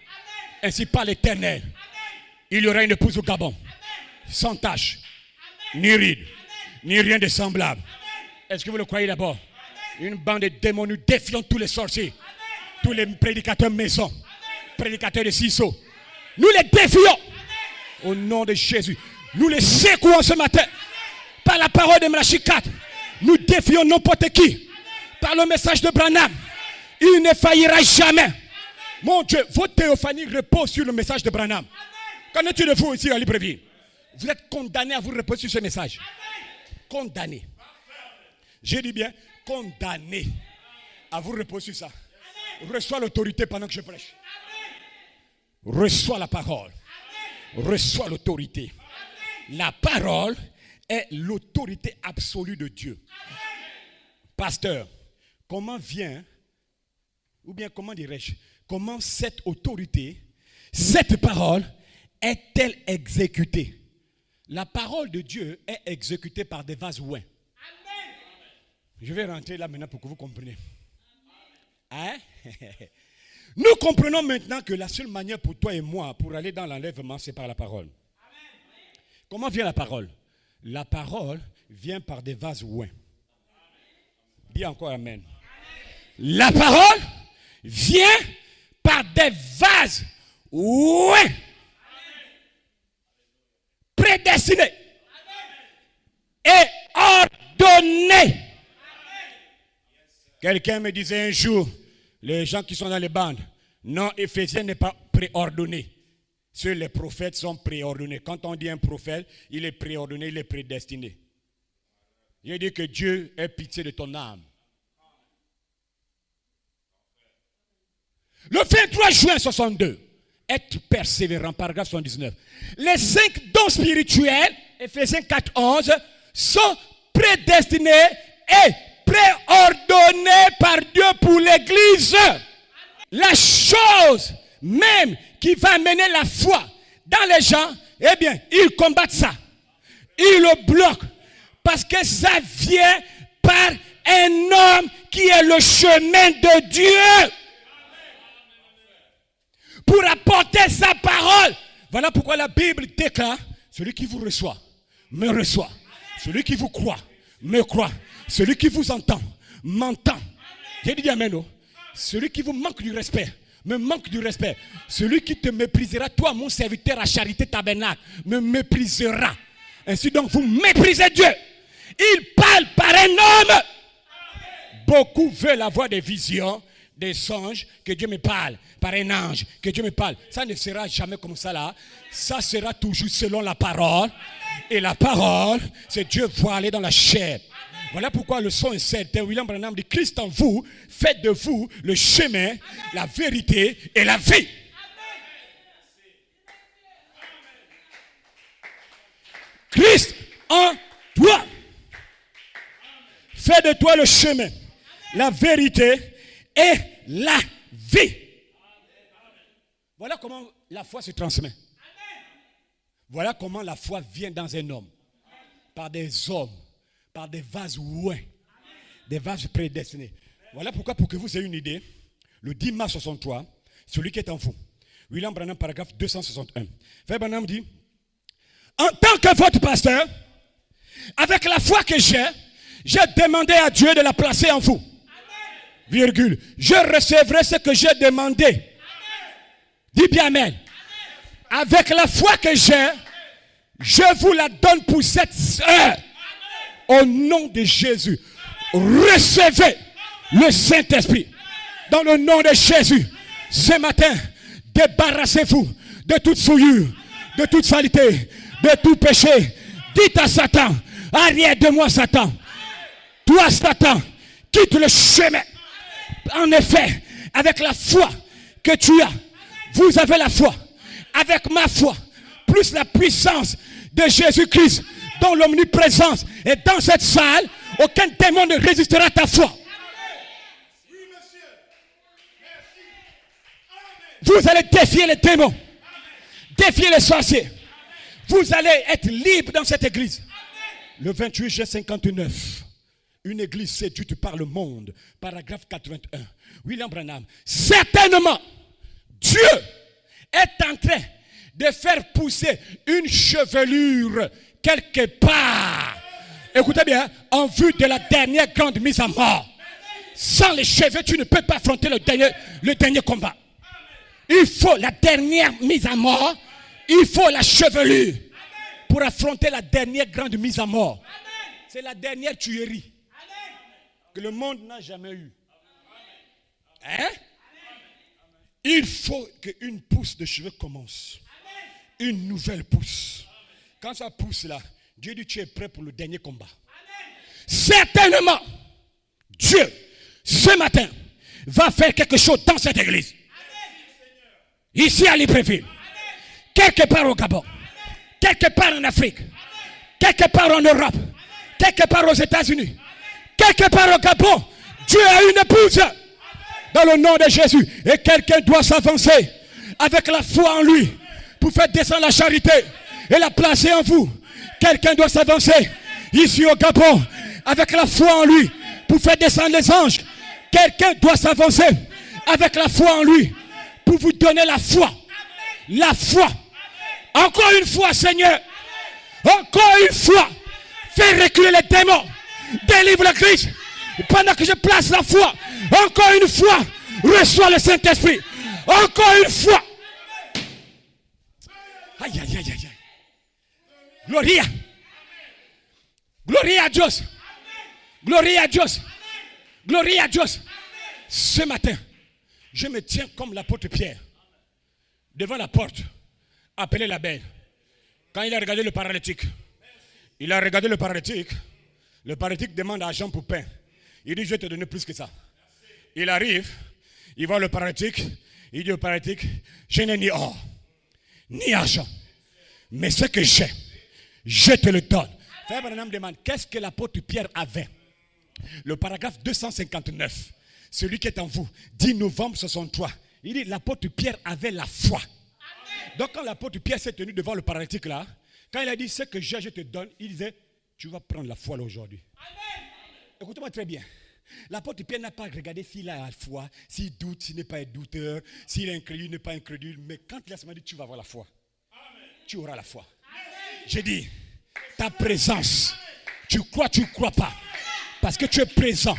Ainsi par l'Éternel, il y aura une épouse au Gabon. Sans tache, ni ride, ni rien de semblable. Est-ce que vous le croyez d'abord? Une bande de démons, nous défions tous les sorciers. Tous les prédicateurs maison. Prédicateurs de ciseaux. Nous les défions. Au nom de Jésus. Nous les secouons ce matin. Par la parole de Malachie 4. Nous défions n'importe qui. Par le message de Branham. Il ne faillira jamais. Mon Dieu, votre théophanie repose sur le message de Branham. Qu'en est-il de vous ici à Libreville? Vous êtes condamnés à vous reposer sur ce message. Condamnés. J'ai dit bien, condamnés à vous reposer sur ça. Reçois l'autorité pendant que je prêche. Reçois la parole. Reçois l'autorité. La parole est l'autorité absolue de Dieu. Pasteur, comment vient, ou bien comment dirais-je, comment cette autorité, cette parole est-elle exécutée? La parole de Dieu est exécutée par des vases ouins. Je vais rentrer là maintenant pour que vous compreniez. Hein? Nous comprenons maintenant que la seule manière pour toi et moi pour aller dans l'enlèvement, c'est par la parole. Comment vient la parole? La parole vient par des vases ouins. Dis encore amen. La parole vient par des vases ouins. Prédestinés et ordonnés. Quelqu'un me disait un jour, les gens qui sont dans les bandes, non, Éphésiens n'est pas préordonné. Seuls les prophètes sont préordonnés. Quand on dit un prophète, il est préordonné, il est prédestiné. Je dis que Dieu ait pitié de ton âme. Le 23 juin 62, être persévérant, paragraphe 79. Les 5 dons spirituels, Éphésiens 4, 11, sont prédestinés et préordonnés par Dieu pour l'Église. La chose même qui va amener la foi dans les gens, eh bien, ils combattent ça. Ils le bloquent. Parce que ça vient par un homme qui est le chemin de Dieu. Pour apporter sa parole. Voilà pourquoi la Bible déclare, celui qui vous reçoit, me reçoit. Celui qui vous croit, me croit. Celui qui vous entend, m'entend. J'ai dit amen. Oh. Celui qui vous manque du respect, me manque du respect. Celui qui te méprisera, toi mon serviteur à Charité Tabernacle, me méprisera. Ainsi donc vous méprisez Dieu. Il parle par un homme. Beaucoup veulent avoir des visions, des songes, que Dieu me parle, par un ange, que Dieu me parle. Ça ne sera jamais comme ça là. Ça sera toujours selon la parole. Et la parole, c'est Dieu voilé dans la chair. Voilà pourquoi le son est certain. William Branham dit, Christ en vous, faites de vous le chemin, la vérité et la vie. Christ en toi. Fais de toi le chemin, la vérité et la vie. Voilà comment la foi se transmet. Voilà comment la foi vient dans un homme. Par des hommes, par des vases ouins, des vases prédestinés. Voilà pourquoi, pour que vous ayez une idée, le 10 mars 63, celui qui est en vous, William Branham, paragraphe 261. Frère Branham dit, en tant que votre pasteur, avec la foi que j'ai demandé à Dieu de la placer en vous. Virgule. Je recevrai ce que j'ai demandé. Amen. Dis bien amen. Avec la foi que j'ai, je vous la donne pour cette heure. Au nom de Jésus, recevez le Saint-Esprit. Dans le nom de Jésus, ce matin, débarrassez-vous de toute souillure, de toute saleté, de tout péché. Dites à Satan, arrière de moi Satan. Toi Satan, quitte le chemin. En effet, avec la foi que tu as, vous avez la foi. Avec ma foi, plus la puissance de Jésus-Christ, dont l'omniprésence est dans cette salle, aucun démon ne résistera à ta foi. Vous allez défier les démons, défier les sorciers. Vous allez être libre dans cette église. Le 28 juin 59, une église séduite par le monde, paragraphe 81. William Branham, certainement, Dieu est en train de faire pousser une chevelure quelque part. Écoutez bien, en vue de la dernière grande mise à mort. Sans les cheveux, tu ne peux pas affronter le dernier combat. Il faut la dernière mise à mort. Il faut la chevelure pour affronter la dernière grande mise à mort. C'est la dernière tuerie que le monde n'a jamais eue. Hein? Il faut qu'une pousse de cheveux commence. Une nouvelle pousse. Quand ça pousse là, Dieu dit tu es prêt pour le dernier combat. Certainement, Dieu, ce matin, va faire quelque chose dans cette église. Ici à Libreville, quelque part au Gabon, quelque part en Afrique, quelque part en Europe, quelque part aux États-Unis, quelque part au Gabon, Dieu a une épouse dans le nom de Jésus. Et quelqu'un doit s'avancer avec la foi en lui pour faire descendre la charité et la placer en vous. Quelqu'un doit s'avancer ici au Gabon avec la foi en lui pour faire descendre les anges. Quelqu'un doit s'avancer avec la foi en lui pour vous donner la foi. La foi. Encore une fois, Seigneur. Encore une fois. Fais reculer les démons. Délivre le Christ. Pendant que je place la foi. Encore une fois. Reçois le Saint-Esprit. Encore une fois. Aïe, aïe, aïe, aïe, aïe. Gloria. Gloria a Dios. Gloria a Dios. Gloria a Dios. Ce matin, je me tiens comme l'apôtre Pierre devant la porte, appelé la belle. Quand il a regardé le paralytique, le paralytique demande à Jean pour pain. Il dit, je vais te donner plus que ça. Il arrive, il voit le paralytique, il dit au paralytique, je n'ai ni or, ni argent, mais ce que j'ai, je te le donne. Frère Branham demande, qu'est-ce que l'apôtre Pierre avait? Le paragraphe 259, celui qui est en vous, 10 novembre 63. Il dit, l'apôtre Pierre avait la foi. Amen. Donc quand l'apôtre Pierre s'est tenu devant le paralytique là, quand il a dit, ce que j'ai, je te donne, il disait, tu vas prendre la foi là aujourd'hui. Écoutez-moi très bien. L'apôtre Pierre n'a pas regardé s'il a la foi, s'il doute, s'il n'est pas un douteur, s'il est incrédule, n'est pas incrédule. Mais quand il a dit, tu vas avoir la foi. Amen. Tu auras la foi. J'ai dit, ta présence, tu crois pas. Parce que tu es présent.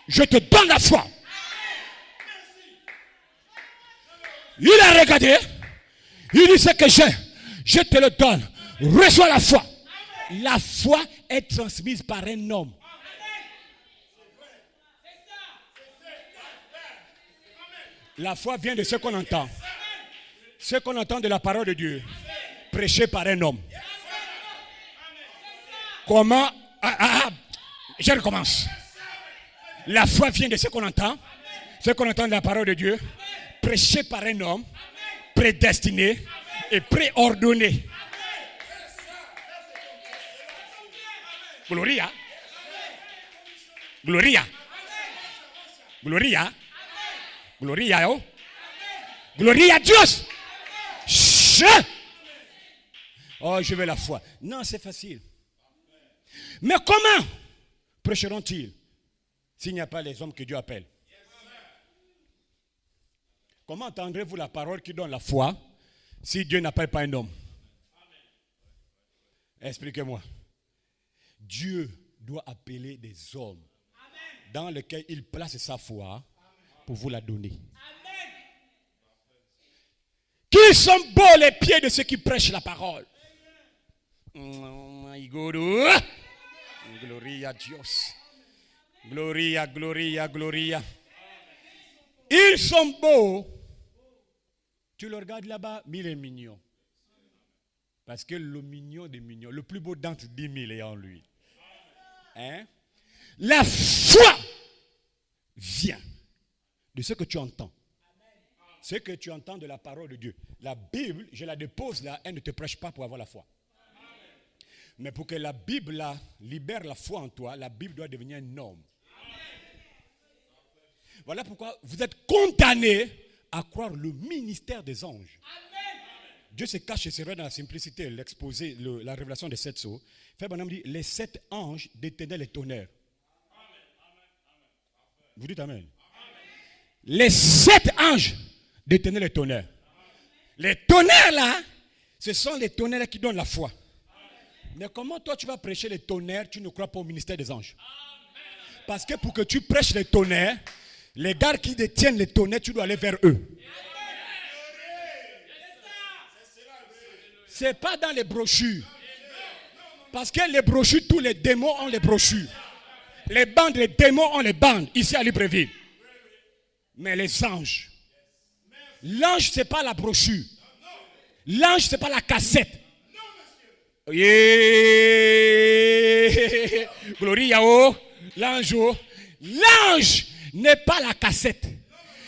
Je te donne la foi. Il a regardé. Il dit, ce que j'ai, je te le donne. Reçois la foi. La foi est transmise par un homme. La foi vient de ce qu'on entend. Ce qu'on entend de la parole de Dieu. Prêché par un homme. Comment? Je recommence. La foi vient de ce qu'on entend. Ce qu'on entend de la parole de Dieu. Prêché par un homme. Prédestiné et préordonné. Gloria. Gloria. Gloria. Gloria. Oh. Gloria a Dios. Oh, je veux la foi. Non, c'est facile. Mais comment prêcheront-ils s'il n'y a pas les hommes que Dieu appelle? Comment entendrez-vous la parole qui donne la foi si Dieu n'appelle pas un homme? Expliquez-moi. Dieu doit appeler des hommes dans lesquels il place sa foi pour vous la donner. Qui sont beaux les pieds de ceux qui prêchent la parole. Gloria a Dios. Gloria, gloria, gloria. Ils sont beaux. Tu le regardes là-bas, mais il est mignon. Parce que le mignon des mignons, le plus beau d'entre 10 000 est en lui. Hein? La foi vient de ce que tu entends. Ce que tu entends de la parole de Dieu. La Bible, je la dépose là, elle ne te prêche pas pour avoir la foi. Mais pour que la Bible là, libère la foi en toi, la Bible doit devenir une norme. Voilà pourquoi vous êtes condamnés à croire le ministère des anges. Dieu se cache et se révèle dans la simplicité, l'exposé, la révélation des 7 sceaux. Frère Branham dit, les 7 anges détenaient les tonnerres. Vous dites amen. Les 7 anges détenaient les tonnerres. Les tonnerres là, ce sont les tonnerres qui donnent la foi. Mais comment toi tu vas prêcher les tonnerres, tu ne crois pas au ministère des anges? Parce que pour que tu prêches les tonnerres, les gars qui détiennent les tonnerres, tu dois aller vers eux. Ce n'est pas dans les brochures. Parce que les brochures, tous les démons ont les brochures. Les bandes, les démons ont les bandes, ici à Libreville. Mais les anges, l'ange, ce n'est pas la brochure. L'ange, ce n'est pas la cassette. Yeah. Gloria oh, l'ange oh. L'ange n'est pas la cassette.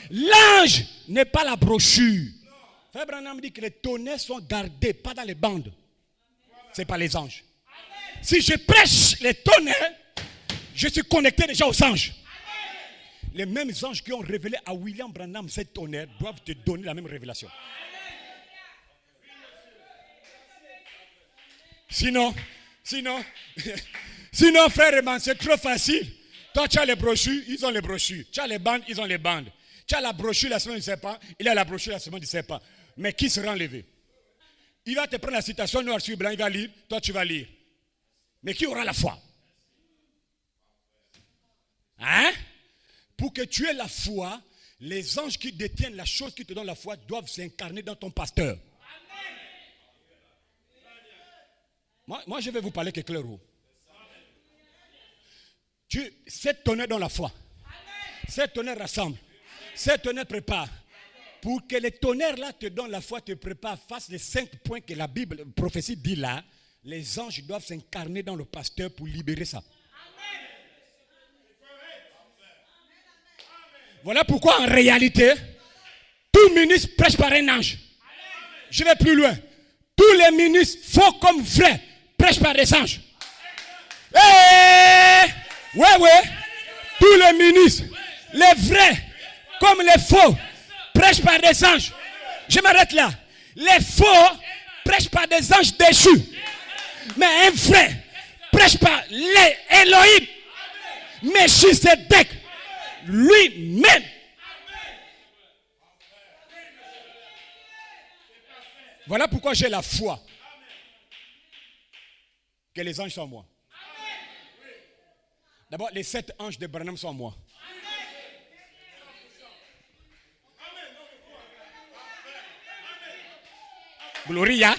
L'ange n'est pas la brochure. Frère Branham dit que les tonnerres sont gardés, pas dans les bandes. Ce n'est pas les anges. Si je prêche les tonnerres, je suis connecté déjà aux anges. Les mêmes anges qui ont révélé à William Branham ces tonnerres doivent te donner la même révélation. Sinon, frère Eman, c'est trop facile. Toi, tu as les brochures, ils ont les brochures. Tu as les bandes, ils ont les bandes. Tu as la brochure la semaine du serpent, il a la brochure la semaine du serpent. Mais qui sera enlevé? Il va te prendre la citation noir sur blanc, il va lire, toi tu vas lire. Mais qui aura la foi? Hein? Pour que tu aies la foi, les anges qui détiennent la chose qui te donne la foi doivent s'incarner dans ton pasteur. Moi, je vais vous parler quelque chose. Cette tonnerre dans la foi. Cette tonnerre rassemble. Cette tonnerre prépare. Pour que les tonnerres là te donnent la foi, te prépare face les 5 points que la Bible, la prophétie dit là, les anges doivent s'incarner dans le pasteur pour libérer ça. Voilà pourquoi en réalité, tout ministre prêche par un ange. Je vais plus loin. Tous les ministres faux comme vrais prêchent par des anges. Ouais. Tous les ministres, les vrais comme les faux, prêchent par des anges. Je m'arrête là. Les faux prêchent par des anges déchus. Mais un vrai prêche par les Elohim. Melchisedec lui-même. Voilà pourquoi j'ai la foi que les anges sont en moi. D'abord, les 7 anges de Branham sont en moi. Gloria.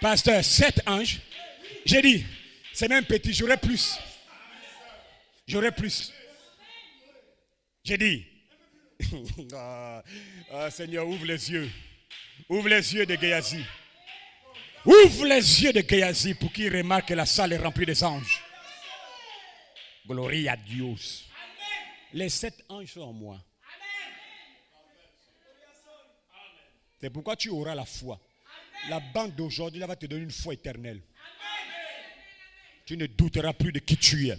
Pasteur, 7 anges. J'ai dit, c'est même petit, j'aurai plus. J'ai dit, Seigneur, ouvre les yeux. Ouvre les yeux de Gehazi. Ouvre les yeux de Gehazi pour qu'il remarque que la salle est remplie des anges. Gloria a Dieu. Les 7 anges sont en moi. C'est pourquoi tu auras la foi. La bande d'aujourd'hui va te donner une foi éternelle. Tu ne douteras plus de qui tu es.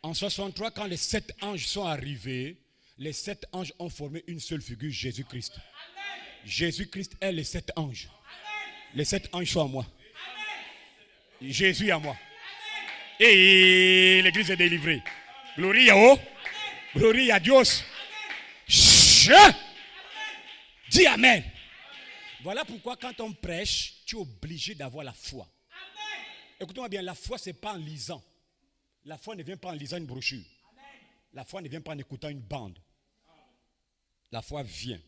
En 63, quand les 7 anges sont arrivés, les 7 anges ont formé une seule figure, Jésus-Christ. Jésus-Christ est les 7 anges. Les 7 anges sont en moi. Jésus est en moi. Et l'église est délivrée. Gloria oh. Gloria a Dieu. Dis Amen. Voilà pourquoi quand on prêche, tu es obligé d'avoir la foi. Écoutez-moi bien, la foi, ce n'est pas en lisant. La foi ne vient pas en lisant une brochure. La foi ne vient pas en écoutant une bande. La foi vient.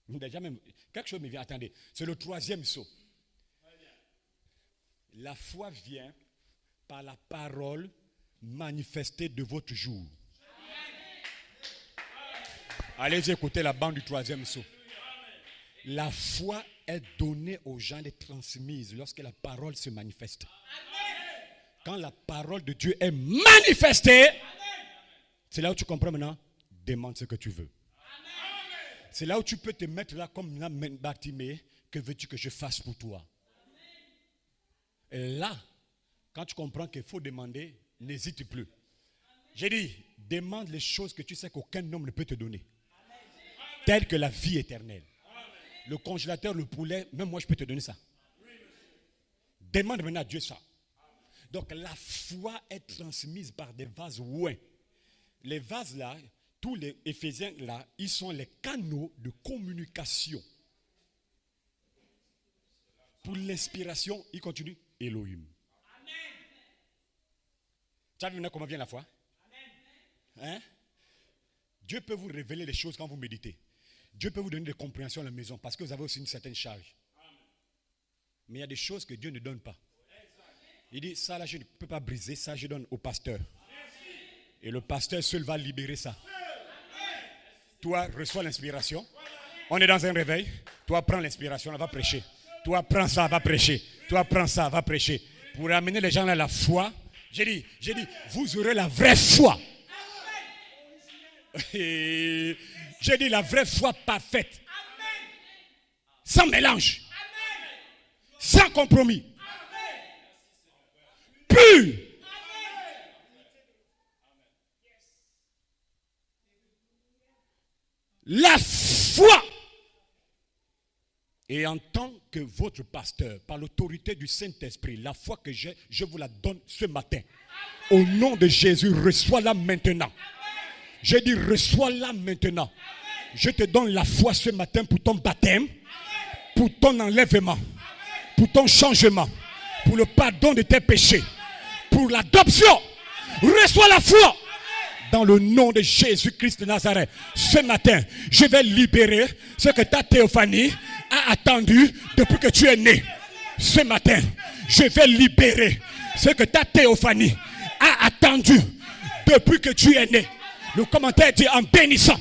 Déjà même, quelque chose me vient, attendez. C'est le 3e saut. La foi vient par la parole manifestée de votre jour. Allez écouter la bande du 3e saut. La foi est donnée aux gens, elle est transmise lorsque la parole se manifeste. Quand la parole de Dieu est manifestée, c'est là où tu comprends maintenant, demande ce que tu veux. C'est là où tu peux te mettre là comme là, Bartimée, que veux-tu que je fasse pour toi? Et là, quand tu comprends qu'il faut demander, n'hésite plus. J'ai dit, demande les choses que tu sais qu'aucun homme ne peut te donner. Telles que la vie éternelle. Le congélateur, le poulet, même moi je peux te donner ça. Demande maintenant à Dieu ça. Donc la foi est transmise par des vases ouins. Les vases là, tous les Éphésiens là, ils sont les canaux de communication. Pour l'inspiration, il continue Elohim. Tu as vu maintenant comment vient la foi? Hein? Dieu peut vous révéler les choses quand vous méditez. Dieu peut vous donner des compréhensions à la maison parce que vous avez aussi une certaine charge. Mais il y a des choses que Dieu ne donne pas. Il dit, ça là je ne peux pas briser, ça je donne au pasteur. Et le pasteur seul va libérer ça. Toi, reçois l'inspiration. On est dans un réveil. Toi, prends l'inspiration, on va prêcher. Toi, prends ça, va prêcher. Toi, prends ça, va prêcher. Pour amener les gens à la foi, j'ai dit, vous aurez la vraie foi. Et j'ai dit la vraie foi parfaite. Sans mélange. Sans compromis. Pur. La foi. Et en tant que votre pasteur, par l'autorité du Saint-Esprit, la foi que j'ai, je vous la donne ce matin. Au nom de Jésus, reçois-la maintenant. J'ai dit, reçois-la maintenant. Je te donne la foi ce matin pour ton baptême, pour ton enlèvement, pour ton changement, pour le pardon de tes péchés, pour l'adoption. Reçois la foi. Dans le nom de Jésus-Christ de Nazareth, ce matin, je vais libérer ce que ta théophanie a attendu depuis que tu es né. Ce matin, je vais libérer ce que ta théophanie a attendu depuis que tu es né. Le commentaire dit en bénissant,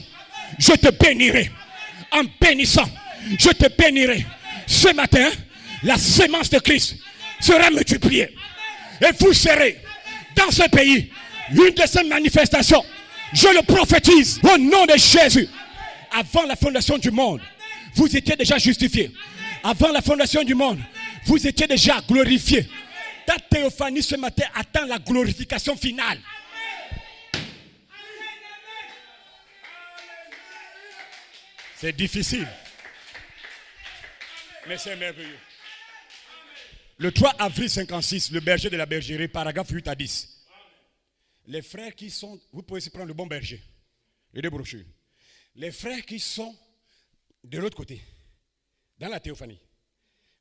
je te bénirai. En bénissant, je te bénirai. Ce matin, la sémence de Christ sera multipliée. Et vous serez dans ce pays une de ces manifestations. Je le prophétise au nom de Jésus. Avant la fondation du monde, vous étiez déjà justifiés. Avant la fondation du monde, vous étiez déjà glorifiés. Ta théophanie ce matin attend la glorification finale. C'est difficile. Mais c'est merveilleux. Le 3 avril 56, le berger de la bergerie, paragraphe 8 à 10. Les frères qui sont, vous pouvez aussi prendre le bon berger, les deux brochures. Les frères qui sont de l'autre côté, dans la théophanie,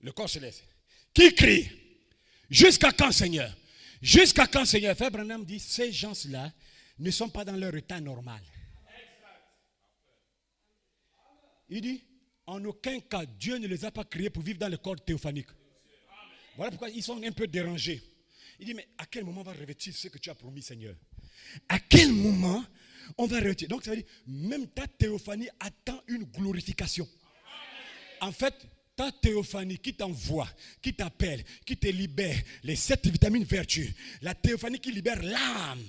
le corps céleste, qui crient, jusqu'à quand Seigneur? Jusqu'à quand Seigneur? Frère Branham dit, ces gens-là ne sont pas dans leur état normal. Il dit, en aucun cas, Dieu ne les a pas créés pour vivre dans le corps théophanique. Voilà pourquoi ils sont un peu dérangés. Il dit, mais à quel moment on va revêtir ce que tu as promis, Seigneur? À quel moment on va revêtir? Donc ça veut dire, même ta théophanie attend une glorification. En fait, ta théophanie qui t'envoie, qui t'appelle, qui te libère les 7 vitamines vertus, la théophanie qui libère l'âme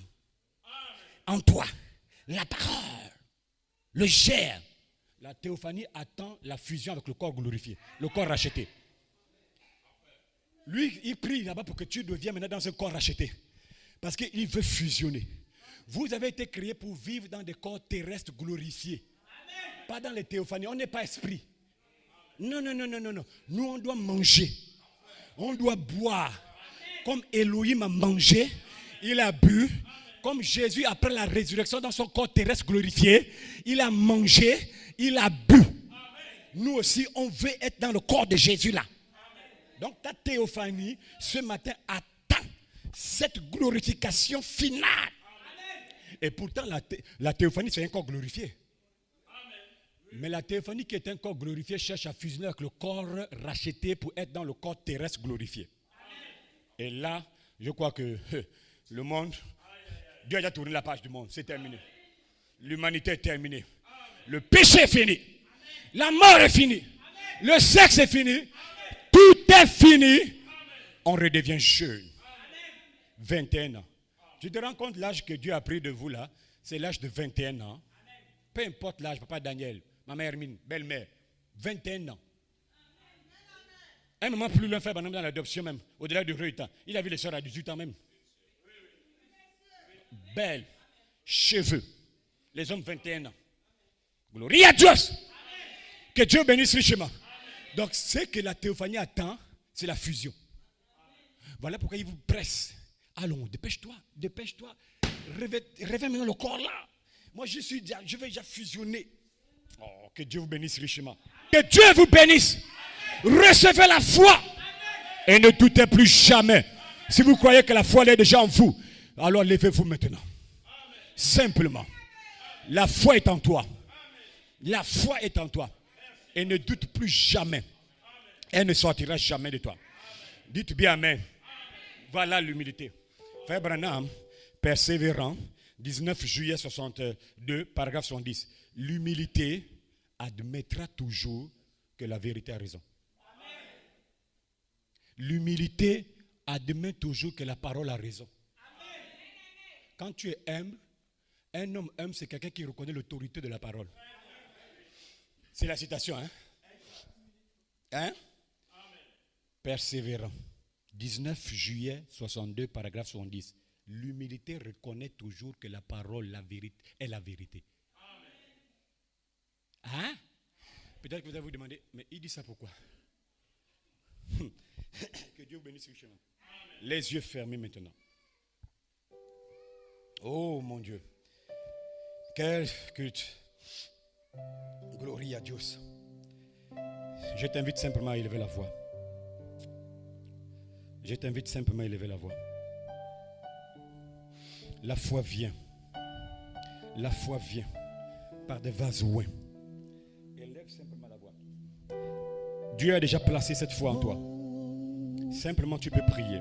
en toi, la parole, le germe. La théophanie attend la fusion avec le corps glorifié, le corps racheté. Lui, il prie là-bas pour que tu deviennes maintenant dans un corps racheté. Parce qu'il veut fusionner. Vous avez été créés pour vivre dans des corps terrestres glorifiés. Amen. Pas dans les théophanies. On n'est pas esprit. Non. Nous, on doit manger. On doit boire. Comme Elohim a mangé, il a bu. Comme Jésus, après la résurrection dans son corps terrestre glorifié, il a mangé, il a bu. Nous aussi, on veut être dans le corps de Jésus là. Donc ta théophanie, ce matin, attend cette glorification finale. Amen. Et pourtant, la théophanie, c'est un corps glorifié. Amen. Mais la théophanie qui est un corps glorifié cherche à fusionner avec le corps racheté pour être dans le corps terrestre glorifié. Amen. Et là, je crois que le monde, Dieu a déjà tourné la page du monde. C'est terminé. L'humanité est terminée. Le péché est fini. La mort est finie. Le sexe est fini. Tout est fini. On redevient jeune. 21 ans. Tu te rends compte l'âge que Dieu a pris de vous là? C'est l'âge de 21 ans. Peu importe l'âge, papa Daniel, maman Hermine, belle-mère. 21 ans. Un moment plus loin, frère, dans l'adoption même, au-delà du temps. Il a vu les soeurs à 18 ans même. Belle, cheveux. Les hommes 21 ans. Gloria à Dieu. Que Dieu bénisse richement. Donc, ce que la théophanie attend, c'est la fusion. Voilà pourquoi il vous presse. Allons, dépêche-toi, dépêche-toi. Réveille maintenant le corps là. Moi, je vais déjà fusionner. Oh, que Dieu vous bénisse richement. Que Dieu vous bénisse. Recevez la foi. Et ne doutez plus jamais. Si vous croyez que la foi est déjà en vous, alors levez-vous maintenant. Simplement. La foi est en toi. La foi est en toi. Et ne doute plus jamais. Elle ne sortira jamais de toi. Dites bien amen. Voilà l'humilité. Frère Branham, persévérant, 19 juillet 62, paragraphe 70. L'humilité admettra toujours que la vérité a raison. L'humilité admet toujours que la parole a raison. Quand tu es humble, un homme humble, c'est quelqu'un qui reconnaît l'autorité de la parole. C'est la citation, hein? Hein? Persévérant. 19 juillet 62, paragraphe 70. L'humilité reconnaît toujours que la parole, la vérité, est la vérité. Hein? Peut-être que vous allez vous demander, mais il dit ça pourquoi? Que Dieu vous bénisse richement. Les yeux fermés maintenant. Oh mon Dieu. Quel culte. Gloria à Dieu. Je t'invite simplement à élever la voix. Je t'invite simplement à élever la voix. La foi vient. La foi vient par des vases ouins. Élève simplement la voix. Dieu a déjà placé cette foi en toi. Simplement tu peux prier.